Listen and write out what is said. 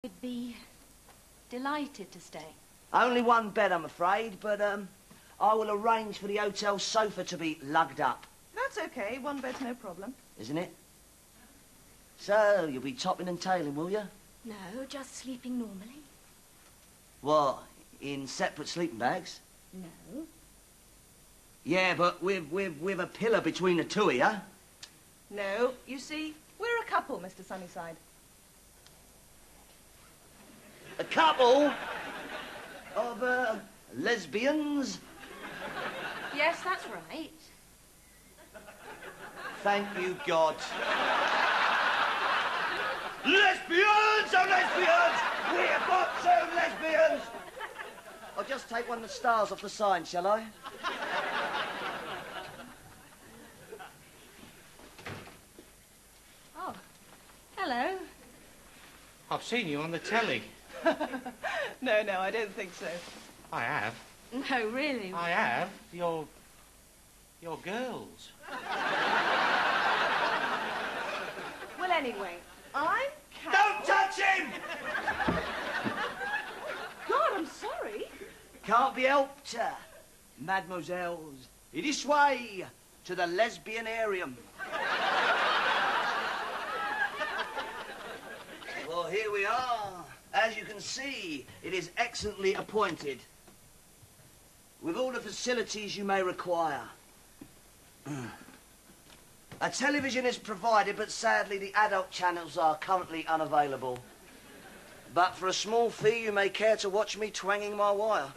I'd be delighted to stay. Only one bed, I'm afraid, but I will arrange for the hotel sofa to be lugged up. That's okay. One bed's no problem. Isn't it? So, you'll be topping and tailing, will you? No, just sleeping normally. What, in separate sleeping bags? No. Yeah, but with a pillar between the two of you. No. You see, we're a couple, Mr. Sunnyside. A couple of, lesbians? Yes, that's right. Thank you, God. Lesbians! Oh, lesbians! We're got two lesbians! I'll just take one of the stars off the sign, shall I? Oh, hello. I've seen you on the telly. No, I don't think so. I have. No, really. I have. You're girls. Well, anyway, I'm Don't touch him! God, I'm sorry. Can't be helped, mademoiselles. This way to the lesbianarium. Well, here we are. As you can see, it is excellently appointed, with all the facilities you may require. A television is provided, but sadly the adult channels are currently unavailable. But for a small fee, you may care to watch me twanging my wire.